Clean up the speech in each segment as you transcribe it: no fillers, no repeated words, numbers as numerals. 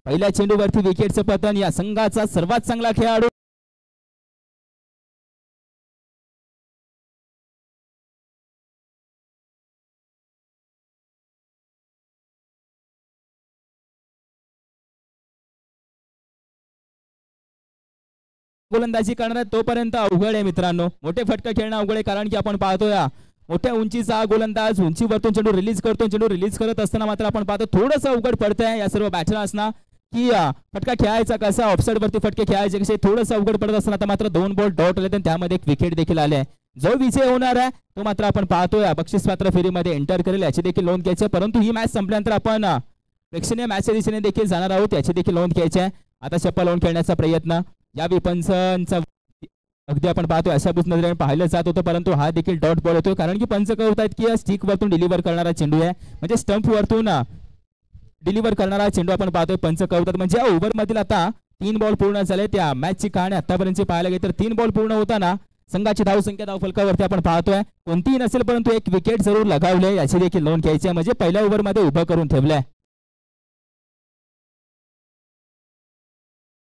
पहिल्या चेंडूवरती विकेटचं पतन या संघाचा सर्वात चांगला खेळाडू गोलंदाजी करणार तोपर्यंत अवघड आहे मित्रांनो. मोठे फटके खेळणं अवघड आहे कारण की आपण पाहतोय मोठ्या उंचीचा गोलंदाज उंचीवरतून चेंडू रिलीज करतो. चेंडू रिलीज करत असताना मात्र आपण पाहतो थोडंसं अवघड पडतंय या सर्व बॅटर्सना की फटका खेळायचा कसा, ऑफसाइड वरती फटके खेळायचे कसे, थोडंसं अवघड पडत असताना आता मात्र 2 बॉल डॉट आले त्यामध्ये एक विकेट देखील आले. जो विजय होणार आहे तो मात्र आपण पाहतोय बक्षीसपात्र फेरीमध्ये एंटर करेल याची देखील नोंद घ्यायची. परंतु ही मॅच संपल्यानंतर आपण प्रेक्षणीय मॅचच्या दिशेने देखील जाणार आहोत याची देखील नोंद घ्यायची आहे. आता चप्पल लावून खेळण्याचा प्रयत्न यावेळी पंचांचा अगदी आपण पाहतोय अशा नजरेने पाहिलं जात होतं परंतु हा देखील डॉट बॉल होतो कारण की पंच कळवतायत की स्टिक वरतून डिलिव्हर करणारा चेंडू आहे म्हणजे स्टंप वरतून डिलिव्हर करणारा चेंडू आपण पाहतोय पंच कळवतात. म्हणजे ओव्हर मधील आता 3 बॉल पूर्ण झाले. त्या मॅचची कहाणी आतापर्यंत पाहायला गेली तर 3 बॉल पूर्ण होताना संघाची धावसंख्या धावफलकावरती आपण पाहतोय कोणतीही नसेल परंतु एक विकेट जरूर लगावले याची देखील नोंद घ्यायची आहे. म्हणजे पहिल्या ओव्हर मध्ये उभं करून ठेवलंय.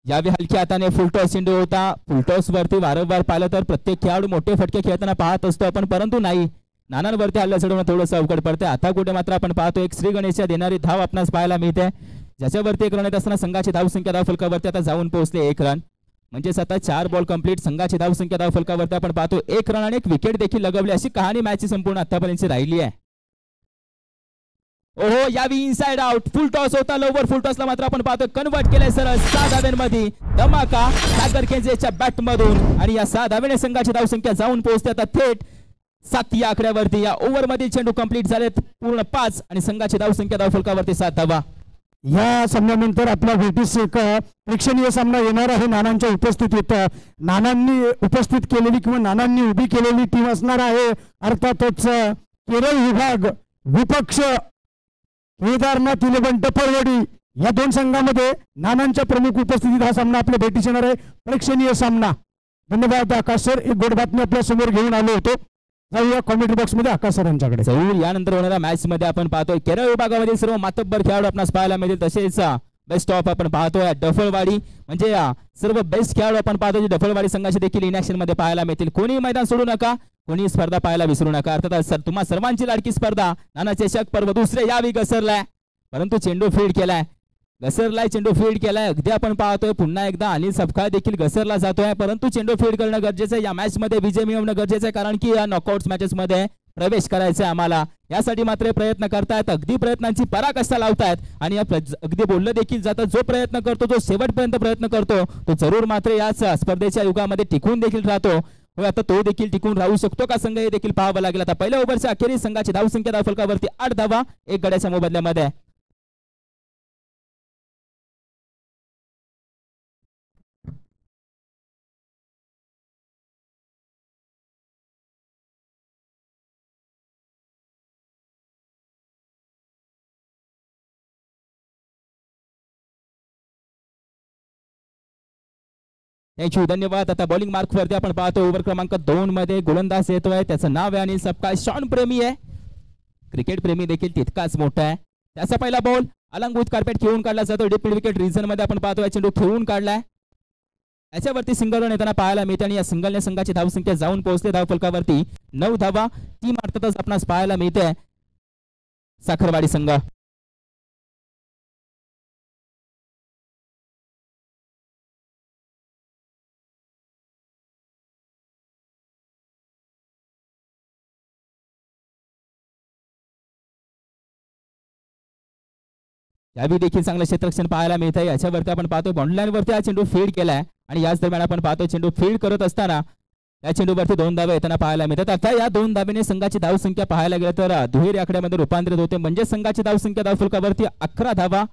यावेळी हलक्या हाताने फुलटॉस चेंडू होता. फुलटॉस वरती वारंवार पाहिलं तर प्रत्येक खेळाडू मोठे फटके खेळताना पाहत असतो आपण परंतु नाही नानांवरती हल्ला चढवणं थोडंसं अवघड पडते. आता कुठे मात्र आपण पाहतो एक श्री गणेशच्या देणारी धाव आपणास पाहायला मिळते ज्याच्यावरती 1 रन येत असताना संघाची धावसंख्या धावफलकावरती आता जाऊन पोहोचले 1 रन. म्हणजेच आता 4 बॉल कंप्लीट. संघाची धावसंख्या धावफलकावरती आपण पाहतो 1 रन आणि 1 विकेट देखील लगवली. अशी कहाणी मॅचची संपूर्ण आतापर्यंत राहिली आहे. ओहो यावेळी इनसाइड आउट फुल टॉस होता. लोवर फुल टॉसला मात्र आपण पाहतो कन्वर्ट केलंय सरळ 6 धाव्यांमध्ये धमाका सागर केंद्रेच्या बॅट मधून आणि या 6 धाव्याने संघाची धावसंख्या जाऊन पोहोचते आता थेट 7 या आकड्यावरती. या ओव्हर मध्ये चेंडू कंप्लीट झालेत पूर्ण 5 आणि संघाची धावसंख्या धावफलकावरती 7 धावा. या सामन्यानंतर आपला भेटीस एक प्रेक्षणीय सामना येणार आहे नानांच्या उपस्थितीत. नानांनी उपस्थित केलेली किंवा नानांनी उभी केलेली टीम असणार आहे अर्थातच केरळ विभाग विपक्ष केदारनाथ 11 टपरवाडी या 2 संघामध्ये नानांच्या प्रमुख उपस्थितीत हा सामना आपल्या भेटीस येणार आहे प्रेक्षणीय सामना. धन्यवाद आकाश सर. एक गोड बातमी आपल्या समोर घेऊन आलो होतो. जाऊया कॉमेंट्री बॉक्स मध्ये आकाश सरांच्याकडे जाऊ. यानंतर होणाऱ्या मॅच मध्ये आपण पाहतोय केरळ विभागामध्ये सर्व मातब्बर खेळाडू आपणास पाहायला मिळतील. तसेच बेस्ट ऑफ आपण पाहतोय डफळवाडी म्हणजे सर्व बेस्ट खेळाडू आपण पाहतोय डफळवाडी संघाचे देखील इन ऍक्शन मध्ये पाहायला मिळतील. कोणी मैदान सोडू नका, कोणी स्पर्धा पाहायला विसरू नका. अर्थात सर तुम्हा सर्वांची लाडकी स्पर्धा नाना चषक पर्व दुसरे यावी घसरलाय परंतु चेंडू फील्ड केलाय घसरलाय चेंडू फील्ड केलाय. अगदी आपण पाहतोय पुन्हा एकदा अनिल सपकाळ देखील घसरला जातोय परंतु चेंडू फील्ड करणं गरजेचं आहे. या मॅच मध्ये विजय मिळवणं गरजेचं आहे कारण की या नॉकआउट मॅचेस मध्ये प्रवेश करायचा आहे आम्हाला. यासाठी मात्र प्रयत्न करतायत अगदी प्रयत्नांची पराकाष्ठा लावतायत आणि अगदी बोललं देखील जातं जो प्रयत्न करतो जो शेवटपर्यंत प्रयत्न करतो तो जरूर मात्र याच स्पर्धेच्या युगामध्ये टिकून देखील राहतो. आता तो देखील टिकून राहू शकतो का संघ हे देखील पाहावं लागेल. आता पहिल्या ओव्हरच्या अखेरीस संघाची धावसंख्या धावफलकावरती 8 धावा 1 गड्याच्या मोबदल्यामध्ये. थँक्यू धन्यवाद. आता बॉलिंग मार्क वरती आपण पाहतो ओव्हर क्रमांक 2 मध्ये गोलंदाज येतोय त्याचं नाव आहे अनिल सपकाळ. शॉन प्रेमी आहे क्रिकेट प्रेमी देखील तितकाच मोठा आहे. त्याचा पहिला बॉल अलंगूत कार्पेट खेळून काढला जातो. डीप मिड विकेट रिजन मध्ये आपण पाहतोय चेंडू खेळून काढलाय याच्यावरती सिंगल रन येताना पाहायला मिळते आणि या सिंगलने संघाची धावसंख्या जाऊन पोहोचते धावफलकावरती 9 धावा. टीम अर्थातच आपणास पाहायला मिळते साखरवाडी संघ. यावेळी देखील चांगलं क्षेत्ररक्षण पाहायला मिळतंय. याच्यावरती आपण पाहतो बाउंड्री लाईन वरती हा चेंडू फील्ड केलाय आणि याच दरम्यान आपण पाहतो चेंडू फील्ड करत असताना या चेंडूवरती 2 धावा येताना पाहायला मिळतात. आता या 2 धावेने संघाची धावसंख्या पाहायला गेलं तर दुहेरी आकड्यामध्ये रूपांतरित होते म्हणजे संघाची धावसंख्या धावफलकावरती 11 धावा.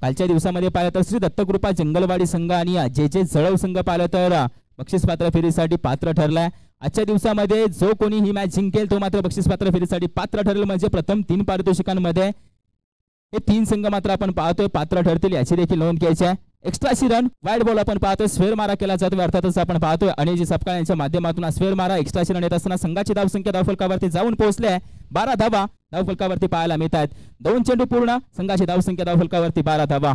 कालच्या दिवसामध्ये पाहिलं तर श्री दत्तकृपा जंगलवाडी संघ आणि जे जळव संघ पाहिलं तर बक्षीसपात्र फेरीसाठी पात्र ठरलाय. आजच्या दिवसामध्ये जो कोणी ही मॅच जिंकेल तो मात्र बक्षीसपात्र फेरीसाठी पात्र ठरेल. म्हणजे प्रथम 3 पारितोषिकांमध्ये हे 3 संघ मात्र आपण पाहतोय पात्र ठरतील याची देखील नोंद घ्यायची आहे. एक्स्ट्राची रन वाईड बॉल आपण पाहतोय स्क्वेअर मारा केला जातो. अर्थातच आपण पाहतोय अनिल सपकाळ यांच्या माध्यमातून स्क्वेअर मारा एक्स्ट्राची रन येत असताना संघाची धावसंख्या धावफलकावरती जाऊन पोहोचले 12 धावा धावफलकावरती पाहायला मिळत आहेत. 2 चेंडू पूर्ण, संघाची धावसंख्या धावफलकावरती 12 धावा.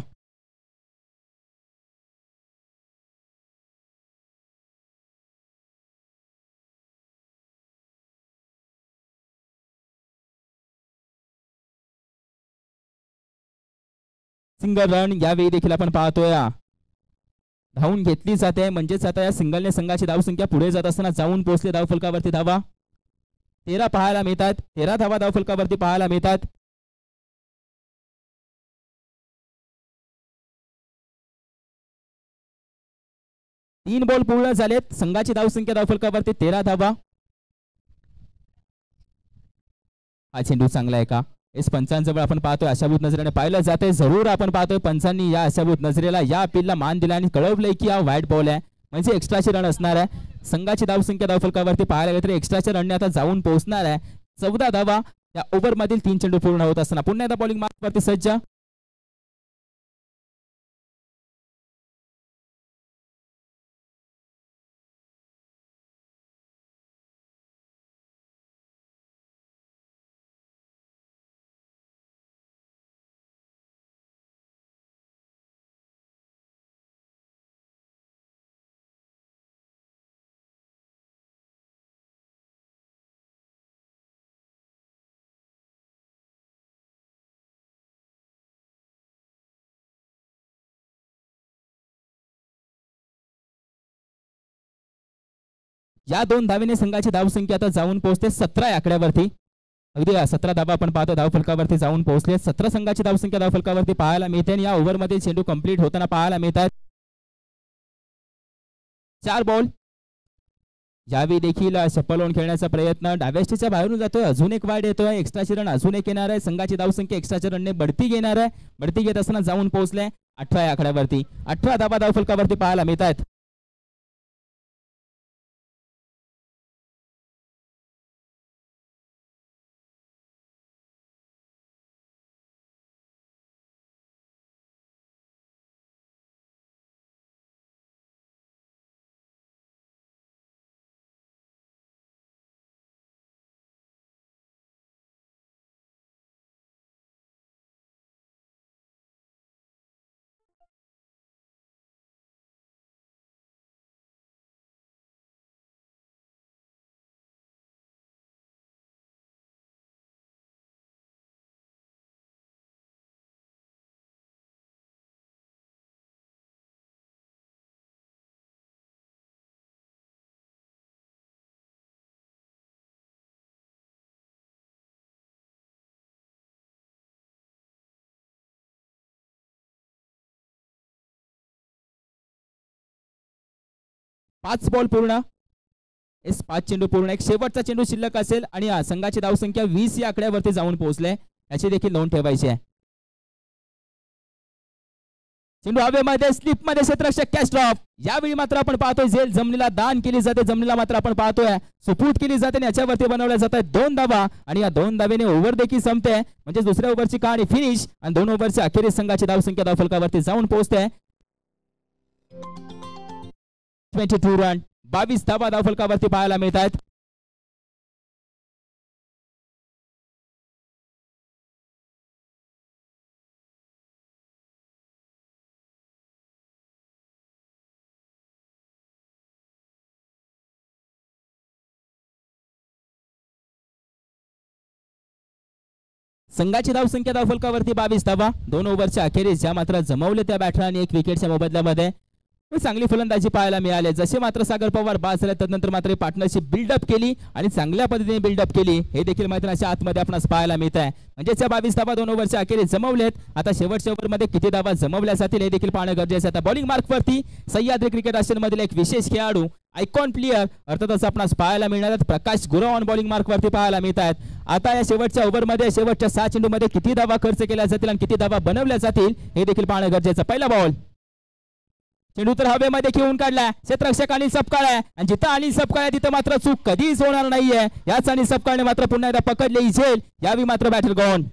सिंगल रन यावेळी देखील आपण पाहतोय. धावून घेतली जाते म्हणजेच आता या सिंगलने संघाची धावसंख्या पुढे जात असताना जाऊन पोहोचले धावफलकावरती धावा 13 पाहायला मिळतात. 13 धावा धावफलकावरती पाहायला मिळतात. तीन बॉल पूर्ण झालेत. संघाची धावसंख्या धावफलकावरती 13 धावा. हा चेंडू चांगला आहे का? एस पंचांजवळ आपण पाहतोय आशाभूत नजरेने पाहिलं जाते. जरूर आपण पाहतोय पंचांनी या आशाभूत नजरेला या अपीलला मान दिला आणि कळवलंय की हा व्हाईट बॉल आहे म्हणजे एक्स्ट्राचे रन असणार आहे. संघाची धावसंख्या धावफलकावरती पाहायला गेलं तर एक्स्ट्राच्या रनने आता जाऊन पोहोचणार आहे. 14 धावा या ओव्हरमधील 3 चेंडू पूर्ण होत असताना पुन्हा एकदा बॉलिंग मार्कवरती सज्ज. या 2 धावेने संघाची धावसंख्या आता जाऊन पोहोचते 17 या आकड्यावरती. अगदी 17 धावा आपण पाहतो धावफलकावरती जाऊन पोहोचले. 17 संघाची धावसंख्या धावफलकावरती पाहायला मिळते आणि या ओव्हरमध्ये चेंडू कंप्लीट होताना पाहायला मिळतात. 4 बॉल यावेळी देखील शप्पल लावून खेळण्याचा प्रयत्न डाव्या स्टेजच्या बाहेरून जातोय. अजून एक वाईड येतोय. एक्स्ट्राचे रन अजून एक येणार आहे. संघाची धावसंख्या एक्स्ट्राच्या रनने बढती घेणार आहे. बढती घेत असताना जाऊन पोहोचले 18 या आकड्यावरती. 18 धावा धावफलकावरती पाहायला मिळतात. पाच बॉल पूर्ण. 5 चेंडू पूर्ण. एक शेवटचा चेंडू शिल्लक असेल आणि संघाची धावसंख्या 20 या आकड्यावरती जाऊन पोहोचले. याची देखील नोंद ठेवायची आहे. चेंडू हवेमध्ये स्लिपमध्ये क्षेत्ररक्षक कॅच ड्रॉप. यावेळी मात्र आपण पाहतोय झेल जमिनीला दान केली जाते. जमिनीला मात्र आपण पाहतोय सुपूत केली जाते आणि याच्यावरती बनवल्या जातात 2 धावा आणि या 2 धावेने ओव्हर देखील संपते म्हणजे दुसऱ्या ओव्हरची कहाणी फिनिश आणि 2 ओव्हरच्या अखेरीस संघाची धावसंख्या धावफलकावरती जाऊन पोहोचते 22 रन. 22 धावा धावफलकावरती पाहायला मिळतात. संघाची धावसंख्या धावफलकावरती 22 धावा. 2 ओव्हरच्या अखेरीस ज्या मात्र जमवले त्या बॅटरने 1 विकेटच्या मोबदल्यामध्ये चांगली फलंदाजी पाहायला मिळाली. जसे मात्र सागर पवार बाद झाले त्यानंतर मात्र पार्टनरशिप बिल्डअप केली आणि चांगल्या पद्धतीने बिल्डअप केली हे देखील मैदानाच्या आतमध्ये आपणास पाहायला मिळत आहे. म्हणजेच या 22 धावा 2 ओव्हरच्या अखेरीस जमवलेत. आता शेवटच्या ओव्हरमध्ये किती धावा जमवल्या जातील हे देखील पाहणं गरजेचं आहे. आता बॉलिंग मार्कवरती सह्याद्री क्रिकेट आशियामधील एक विशेष खेळाडू आयकॉन प्लेयर अर्थातच आपणास पाहायला मिळणार आहेत. प्रकाश गुरव ऑन बॉलिंग मार्कवरती पाहायला मिळत आहेत. आता या शेवटच्या ओव्हरमध्ये शेवटच्या 6 चेंडूमध्ये किती धावा खर्च केल्या जातील आणि किती धावा बनवल्या जातील हे देखील पाहणं गरजेचं. पहिला बॉल चेंडू तर हवेमध्ये घेऊन काढला. क्षेत्ररक्षक अनिल सपकाळ आहे आणि जिथं अनिल सपकाळ आहे तिथं मात्र चूक कधीच होणार नाहीये. याच अनिल सपकाळने मात्र पुन्हा एकदा पकडले झेल. यावी मात्र बॅटर गॉन.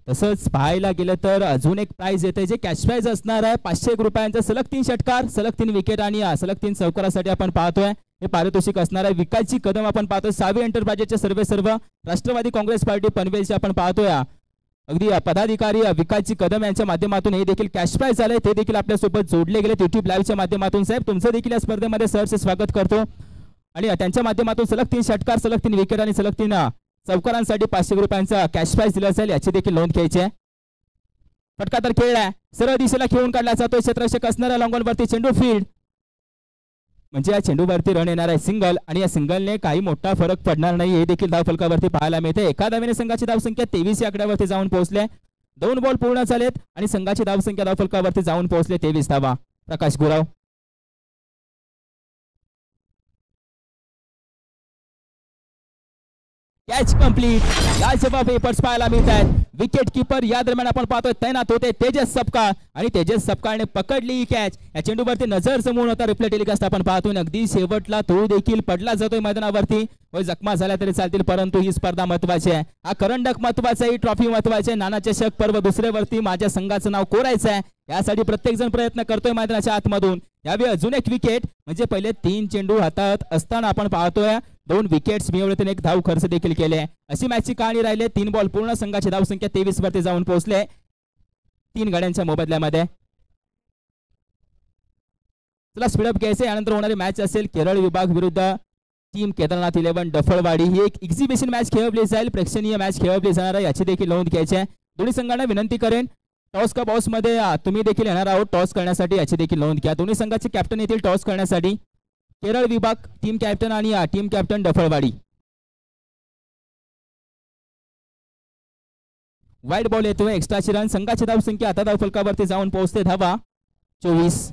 तसंच पाहायला गेलं तर अजून एक प्राइज येते जे कॅश प्राइज असणार आहे 500 रुपयांचा. सलग 3 षटकार, सलग 3 विकेट आणि सलग 3 चौकारासाठी आपण पाहतोय हे पारितोषिक असणार आहे. विकासची कदम आपण पाहतोय सावी एंटरप्राइजेसचे सर्व राष्ट्रवादी काँग्रेस पार्टी पनवेलचे आपण पाहतोय अगदी पदाधिकारी विकासची कदम यांच्या माध्यमातून हे देखील कॅश प्राइज झाले ते देखील आपल्यासोबत जोडले गेले युट्यूब लाईव्हच्या माध्यमातून. साहेब तुमचं देखील या स्पर्धेमध्ये सहर्ष स्वागत करतो आणि त्यांच्या माध्यमातून सलग 3 षटकार, सलग 3 विकेट आणि सलग 3 चौकारांसाठी 500 रुपयांचा कॅश प्राइज दिला जाईल याची देखील नोंद घ्यायची आहे. फटका तर खेळलाय, सरळ दिशेला खेळून काढला जातोय. क्षेत्ररक्षक असणाऱ्या लॉंग वरती चेंडू फील्ड म्हणजे या चेंडूवरती रन येणार आहे सिंगल आणि या सिंगलने काही मोठा फरक पडणार नाही हे देखील धावफलकावरती पाहायला मिळते. एका धावेने संघाची धावसंख्या 23 या आकड्यावरती जाऊन पोहोचले. 2 बॉल पूर्ण झालेत आणि संघाची धावसंख्या धावफलकावरती जाऊन पोहोचले 23 धावा. प्रकाश गुराव कॅच कंप्लीट. लालजबाब पेपर्स पाहायला मिळत आहेत. विकेट किपर या दरम्यान आपण पाहतोय तैनात होते तेजस सपकाळ आणि तेजस सपकाळने पकडली ही कॅच. या चेंडूवरती नजर जमवून होता रिप्ले टेलिकास्ट आपण पाहतोय. अगदी शेवटला तो देखील पडला जातोय मैदानावरती. जखमा झाल्या तरी चालतील परंतु ही स्पर्धा महत्वाची आहे. हा करंडक महत्वाचा, ही ट्रॉफी महत्वाची आहे. नाना चषक पर्व दुसऱ्यावरती माझ्या संघाचं नाव कोरायचं आहे यासाठी प्रत्येक जण प्रयत्न करतोय मैदानाच्या आतमधून. यावेळी अजून एक विकेट म्हणजे पहिले 3 चेंडू हातात असताना आपण पाहतोय 2 विकेट्स मिळवले, 1 धाव खर्च देखील केले. अशी मॅचची कहाणी राहिली. 3 बॉल पूर्ण संघाची धावसंख्या 23 वरती जाऊन पोहोचले 3 गाड्यांच्या मोबदल्यामध्ये. चला स्पीडअप घ्यायचे. यानंतर होणारी मॅच असेल केरळ विभाग विरुद्ध टीम केदारनाथ 11 डफळवाडी. ही एक एक्झिबिशन मॅच खेळवली जाईल, प्रेक्षणीय मॅच खेळवली जाणार आहे याची देखील नोंद घ्यायची आहे. दोन्ही संघांना विनंती करेन टॉस का बॉस मध्ये तुम्ही देखील येणार आहोत टॉस करण्यासाठी याची देखील नोंद घ्या. दोन्ही संघाचे कॅप्टन येतील टॉस करण्यासाठी. केरळ विभाग टीम कॅप्टन आणि टीम कॅप्टन डफळवाडी. वाईट बॉल येतोय, एक्स्ट्राची रन. संघाची धावसंख्या आता धावफलकावरती जाऊन पोहोचते धावा 24.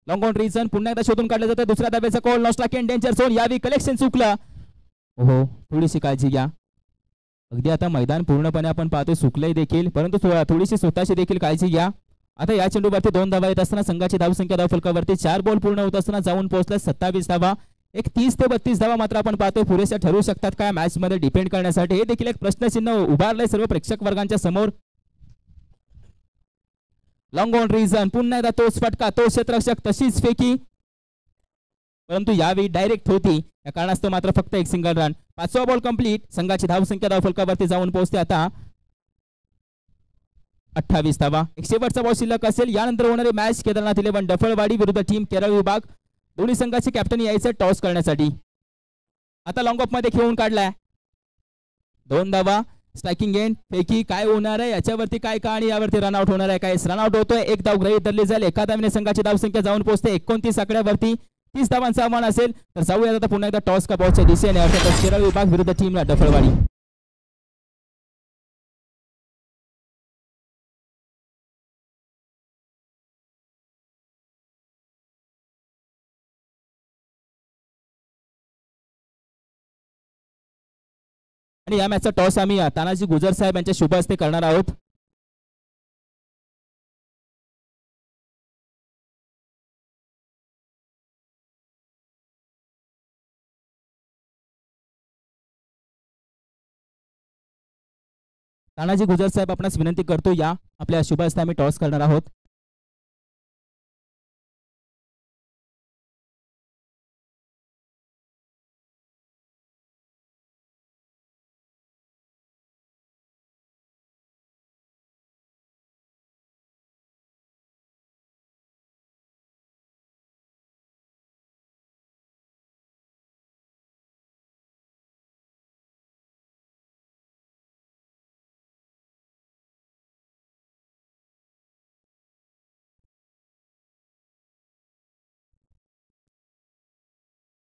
लॉंग ऑन रिझन पुन्हा एकदा शोधून काढलं जातं. दुसऱ्या धाब्याचा call not like in danger zone. यावी कलेक्शन चुकलं. हो थोडीशी काळजी घ्या. अगदी आता मैदान पूर्णपणे आपण पाहतोय सुकलंय देखील परंतु थोडीशी स्वतःची देखील काळजी घ्या. आता या चेंडूवरती 2 धावा येत असताना संघाची धावसंख्या धावफलकावरती 4 बॉल पूर्ण होत असताना जाऊन पोहोचल्या 27 धावा. एक 30 ते 32 धावा मात्र आपण पाहतोय पुरेशा ठरू शकतात का मॅच मध्ये डिपेंड करण्यासाठी हे देखील एक प्रश्नचिन्ह उभारलंय सर्व प्रेक्षक वर्गांच्या समोर. लॉंग ऑन रिझन पुन्हा एकदा तोच फटका, तो क्षेत्ररक्षक तशीच फेकी परंतु यावेळी डायरेक्ट होती. या कारणास्तव मात्र फक्त एक सिंगल रन. 5वा बॉल कंप्लीट. संघाची धावसंख्या धावफलकावरती जाऊन पोहोचते आता 28 धावा. एक शेवटचा बॉल शिल्लक असेल. यानंतर होणारी मॅच केदारनाथ 11 डफळवाडी विरुद्ध टीम केरळ विभाग. दोन्ही संघाचे कॅप्टन यायचं टॉस करण्यासाठी. आता लॉंग ऑफ मध्ये खेळून काढलाय 2 धावा. स्ट्रायकिंग एंड पैकी काय होणार आहे याच्यावरती काय कहाणी, यावरती रनआउट होणार आहे काय. रनआउट होतोय, 1 धाव गृहीत धरली जाईल. एका धावेने संघाची धावसंख्या जाऊन पोहोचते 29 आकड्यावरती. 30 धावांचा आव्हान असेल तर जाऊया आता पुन्हा एकदा टॉस का बॉलच्या दिशेने अर्थातच केरळ विभाग विरुद्ध टीम डफळवाडी. आणि या मॅचचा टॉस आम्ही तानाजी गुजर साहेब यांच्या शुभ हस्ते करणार आहोत. तानाजी गुजर साहेब आपणास विनंती करतो या आपल्या शुभ हस्ते आम्ही टॉस करणार आहोत.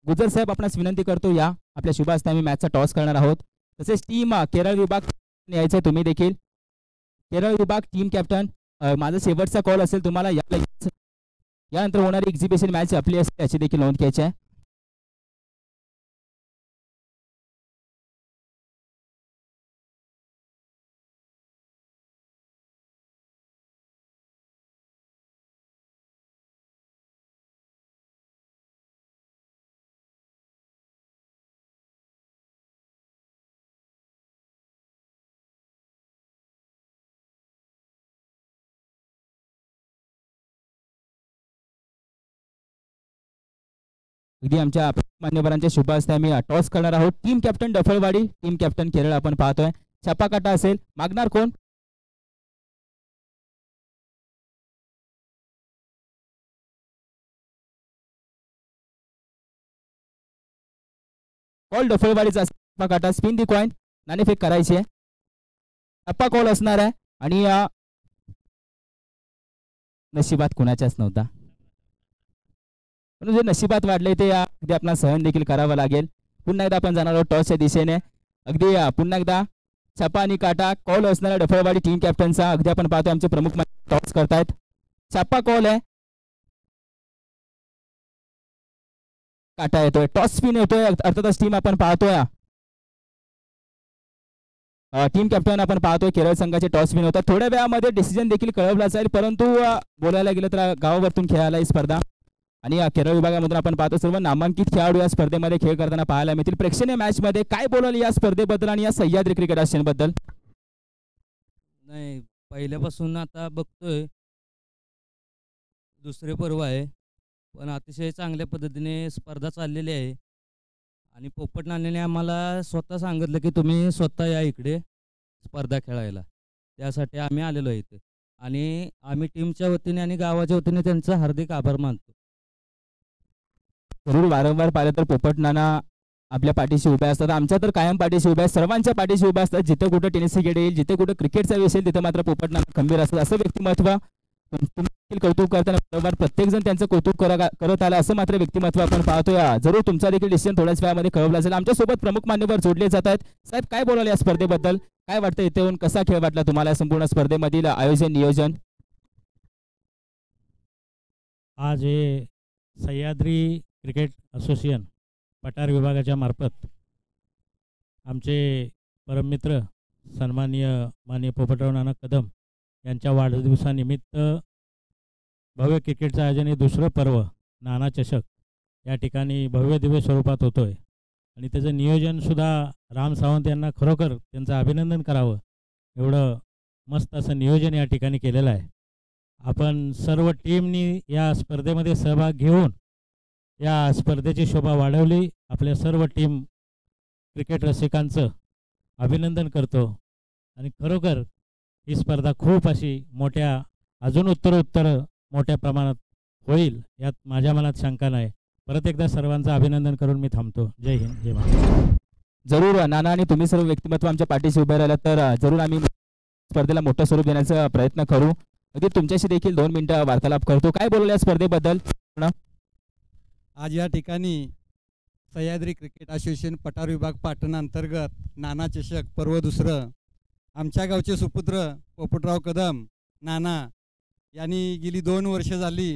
गुजर साहेब आपणास विनंती करतो या आपल्या शुभ हस्ते आम्ही मॅचचा टॉस करणार आहोत. तसेच टीम केरळ विभाग यायचं तुम्ही देखील. केरळ विभाग टीम कॅप्टन माझा शेवटचा कॉल असेल तुम्हाला या यानंतर होणारी एक्झिबिशन मॅच आपली असते याची देखील नोंद घ्यायची आहे. अगदी आमच्या मान्यवरांच्या शुभ हस्ते आम्ही टॉस करणार आहोत. Team captain Daphalwadi, team captain Kerala आपण पाहतोय. छापा काटा असेल, मागणार कोण? कॉल डफळवाडीचा छापा काटा. स्पिन दी कॉइन, नाणेफेक करायची आहे. छापा कॉल असणार आहे आणि नशिबात कुणाच्याच नव्हता, पण जे नशिबात वाढले ते अगदी आपल्याला सहन देखील करावं लागेल. पुन्हा एकदा आपण जाणार आहोत टॉसच्या दिशेने. अगदी पुन्हा एकदा छापा आणि काटा कॉल असणारा डफळवाडी टीम कॅप्टनचा. अगदी आपण पाहतो आमचे प्रमुख टॉस करतायत. छापा कॉल आहे, काटा येतोय, टॉस स्पिन येतोय. अर्थातच टीम आपण पाहतोय, टीम कॅप्टन आपण पाहतोय केरळ संघाचे टॉस स्पिन होतात. थोड्या वेळामध्ये डिसिजन देखील कळवला जाईल, परंतु बोलायला गेलं तर गावावरतून खेळायला ही स्पर्धा आणि केरळ विभागामधून आपण पाहतो सर्व नामांकित खेळाडू या स्पर्धेमध्ये खेळ करताना पाहायला मिळतील. प्रेक्षणीय मॅच मध्ये काय बोलाल या स्पर्धेबद्दल आणि या सह्याद्री क्रिकेट असोसिएशन बद्दल? नाही, पहिल्यापासून आता बघतोय दुसरे पर्व आहे, पण अतिशय चांगल्या पद्धतीने स्पर्धा चाललेली आहे. आणि पोपट नाण्याने आम्हाला स्वतः सांगितलं की तुम्ही स्वतः या इकडे स्पर्धा खेळायला, त्यासाठी आम्ही आलेलो आहे इथे. आणि आम्ही टीमच्या वतीने आणि गावाच्या वतीने त्यांचा हार्दिक आभार मानतो. जरूर वारंवार पाहिलं तर पोपट नाना आपल्या पाठीशी उभे असतात, आमच्या तर कायम पाठीशी उभे असतात, सर्वांच्या पाठीशी उभे असतात. जिथे कुठे टेनिस क्रिकेट येईल, जिथे कुठे क्रिकेटचा विषय तिथे मात्र पोपट नाना खंबीर असतात. असं व्यक्तिमत्व कौतुक करताना बरोबर प्रत्येक जण त्यांचं कौतुक करत आला, असं मात्र व्यक्तिमत्व आपण पाहतोय. जरूर तुमचा देखील डिसिजन थोड्याच वेळामध्ये कळवला जाईल. आमच्यासोबत प्रमुख मान्यवर जोडले जात आहेत. साहेब, काय बोलाल या स्पर्धेबद्दल? काय वाटतं इथे येऊन कसा खेळ वाटला तुम्हाला? संपूर्ण स्पर्धेमधील आयोजन नियोजन? आज हे सह्याद्री क्रिकेट असोसिएशन पठार विभागाच्या मार्फत आमचे परममित्र सन्माननीय माननीय पोपटराव नाना कदम यांच्या वाढदिवसानिमित्त भव्य क्रिकेटचं आयोजन हे दुसरं पर्व नाना चषक या ठिकाणी भव्य दिव्य स्वरूपात होतो आहे. आणि त्याचं नियोजनसुद्धा राम सावंत यांना खरोखर त्यांचं अभिनंदन करावं, एवढं मस्त असं नियोजन या ठिकाणी केलेलं आहे. आपण सर्व टीमनी या स्पर्धेमध्ये सहभाग घेऊन या स्पर्धेची शोभा वाढवली. आपल्या सर्व टीम क्रिकेट रसिकांचं अभिनंदन करतो. आणि खरोखर ही स्पर्धा खूप अशी अजून उत्तर मोठ्या प्रमाणात होईल यात माझ्या मनात शंका नाही. परत एकदा सर्वांचं अभिनंदन करून मी थांबतो. जय हिंद, जय महाराष्ट्र. जरूर नाना आणि तुम्ही सर्व व्यक्तिमत्व आमच्या पाठीशी उभे राहिला तर जरूर आम्ही स्पर्धेला मोठं स्वरूप देण्याचा प्रयत्न करू. अगदी तुमच्याशी देखील 2 मिनिटं वार्तालाप करतो. काय बोलले या स्पर्धेबद्दल? आज या ठिकाणी सह्याद्री क्रिकेट असोसिएशन पठार विभाग पाटण अंतर्गत नाना चषक पर्व दुसरं आमच्या गावचे सुपुत्र पोपटराव कदम नाना यांनी गेली 2 वर्ष झाली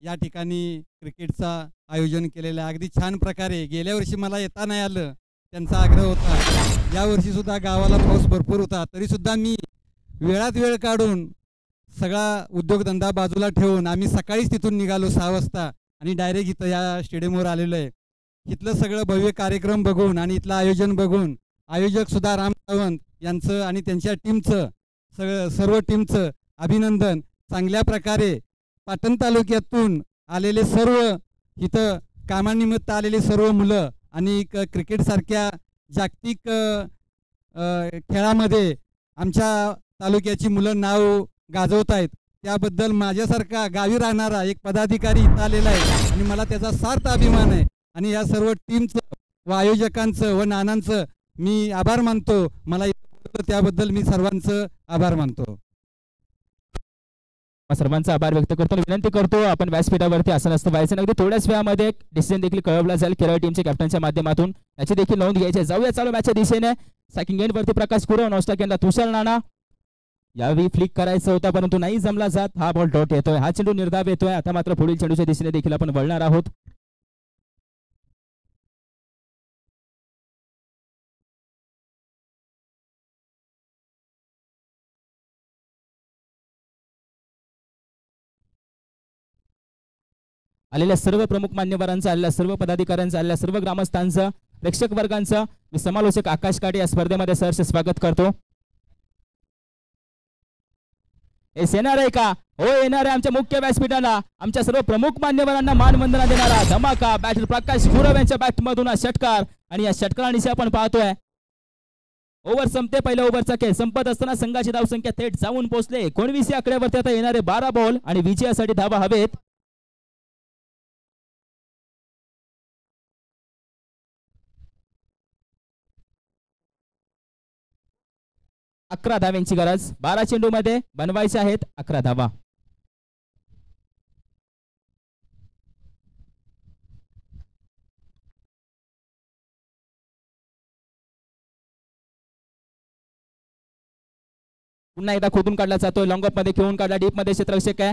या ठिकाणी क्रिकेटचा आयोजन केलेलं आहे. अगदी छान प्रकारे. गेल्या वर्षी मला येता नाही आलं, त्यांचा आग्रह होता. यावर्षीसुद्धा गावाला पाऊस भरपूर होता, तरीसुद्धा मी वेळात वेळ काढून सगळा उद्योगधंदा बाजूला ठेवून आम्ही सकाळीच तिथून निघालो 6 वाजता आणि डायरेक्ट इथं या स्टेडियमवर आलेलो आहे. इथलं सगळं भव्य कार्यक्रम बघून आणि इथलं आयोजन बघून आयोजकसुद्धा राम सावंत यांचं आणि त्यांच्या टीमचं सर्व टीमचं अभिनंदन. चांगल्या प्रकारे पाटण तालुक्यातून आलेले सर्व इथं कामानिमित्त आलेले सर्व मुलं आणि क्रिकेटसारख्या जागतिक खेळामध्ये आमच्या तालुक्याची मुलं नाव गाजवत आहेत. त्याबद्दल माझ्यासारखा गावी राहणारा एक पदाधिकारी इथं आलेला आहे आणि मला त्याचा सार्थ अभिमान आहे. आणि या सर्व टीमचं व आयोजकांचं व नानांचं मी आभार मानतो. मला त्याबद्दल मी सर्वांचं आभार मानतो. सर्वांचा आभार व्यक्त करतो. विनंती करतो आपण व्यासपीठावरती असं नसतं व्हायचं. अगदी थोड्याच वेळामध्ये एक डिसिजन देखील कळवला जाईल केरळ टीमच्या कॅप्टनच्या माध्यमातून. याची देखील नोंद घ्यायची. जाऊया चालू मॅचच्या दिशेने. सेकंड एंड वरती प्रकाश कुरव, नॉस्टा केंद्र तुषार नाना यावेळी फ्लिक करायचा होता परंतु नाही जमला जात. हा बॉल डॉट येतोय. हा चेंडू निर्धाव येतोय. आता मात्र पुढील चेंडूच्या दिशेने देखील आपण वळणार आहोत. आलेल्या सर्व प्रमुख मान्यवरांचं, आलेल्या सर्व पदाधिकाऱ्यांचं, आलेल्या सर्व ग्रामस्थांचं, प्रेक्षक वर्गांचं मी समालोचक आकाश काटे या स्पर्धेमध्ये सहर्ष स्वागत करतो. येणार आहे का? हो, येणार आहे. आमच्या मुख्य व्यासपीठाला आमच्या सर्व प्रमुख मान्यवरांना मानवंदना देणारा धमाका बॅटर प्रकाश गुरव यांच्या बॅटमधून हा षटकार आणि या षटकारानिशी आपण पाहतोय ओव्हर संपते. पहिल्या ओव्हरचा खेळ संपत असताना संघाची धावसंख्या थेट जाऊन पोहोचले 19 आकड्यावरती. आता येणारे 12 बॉल आणि विजयासाठी धावा हवेत. अकरा धाव्यांची गरज. 12 चेंडू मध्ये बनवायचे आहेत 11 धावा. पुन्हा एकदा खोदून काढला जातोय. लॉंग ऑफ मध्ये खेळून काढला. डीप मध्ये क्षेत्ररक्षक आहे.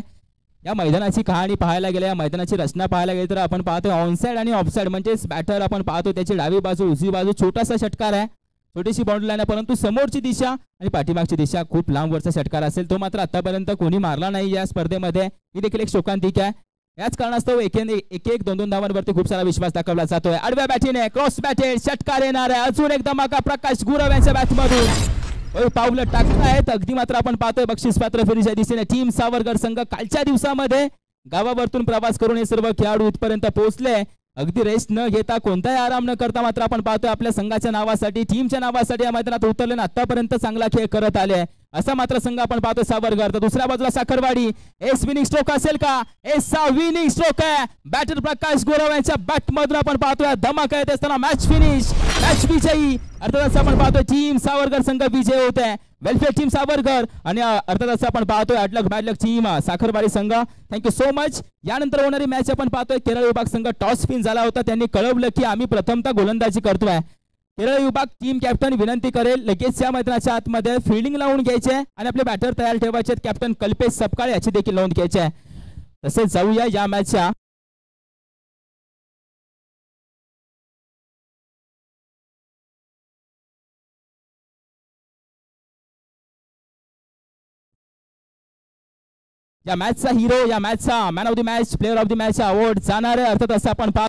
या मैदानाची कहाणी पाहायला गेल्या, या मैदानाची रचना पाहायला गेली तर आपण पाहतोय ऑनसाइड आणि ऑफसाइड म्हणजेच बॅटर आपण पाहतो त्याची डावी बाजू उजवी बाजू छोटासा षटकार आहे, छोटीशी बाउंड्री लाईन आहे, परंतु समोरची दिशा आणि पाठीमागची दिशा खूप लांब वरचा षटकार असेल. तो मात्र आतापर्यंत कोणी मारला नाही या स्पर्धेमध्ये. ही देखील एक शोकांतिक आहे. याच कारणास्तव एक 2 धावांवरती खूप सारा विश्वास दाखवला जातोय. आडव्या बॅटीने क्रॉस बॅटेड षटकार येणार आहे. अजून एक धमाका प्रकाश गुरव यांच्या बॅटमधून पावलं टाकत आहेत. अगदी मात्र आपण पाहतोय बक्षीस पात्र फेरीच्या दिशेने टीम सावरकर संघ कालच्या दिवसामध्ये गावावरतून प्रवास करून हे सर्व खेळाडू इथपर्यंत पोहोचले. अगदी रेस्ट न घेता कोणताही आराम न करता मात्र आपण पाहतोय आपल्या संघाच्या नावासाठी टीमच्या नावासाठी या मैदानात उतरले आणि आतापर्यंत चांगला खेळ करत आले. असा मात्र संघ आपण पाहतोय सावरकर. तर दुसऱ्या बाजूला साखरवाडी. एस विनिंग स्ट्रोक असेल का? एसचा विनिंग स्ट्रोक आहे. बॅटर प्रकाश गुरव यांच्या बॅट मधून आपण पाहतोय धमाका येत असताना मॅच फिनिश, मॅच विजयी. अर्थातच आपण पाहतोय टीम सावरकर संघ विजय होत आहे. वेलफेअर टीम सावरकर आणि अर्थातच आपण पाहतोय अडलक बॅडलक टीम साखरवाडी संघ. Thank you so much. यानंतर होणारी मॅच आपण पाहतोय केरळ विभाग संघ टॉस पिन झाला होता. त्यांनी कळवलं की आम्ही प्रथमतः गोलंदाजी करतोय. केरळ विभाग टीम कॅप्टन विनंती करेल लगेच या मैदानाच्या आतमध्ये फिल्डिंग लावून घ्यायचे आणि आपले बॅटर तयार ठेवायचे. कॅप्टन कल्पेश सपकाळ याची देखील नोंद घ्यायची आहे. तसेच जाऊया या मॅचच्या या मॅचचा हिरो, या मॅचचा man of the match, player of the match award जाणार आहे. अर्थात असं आपण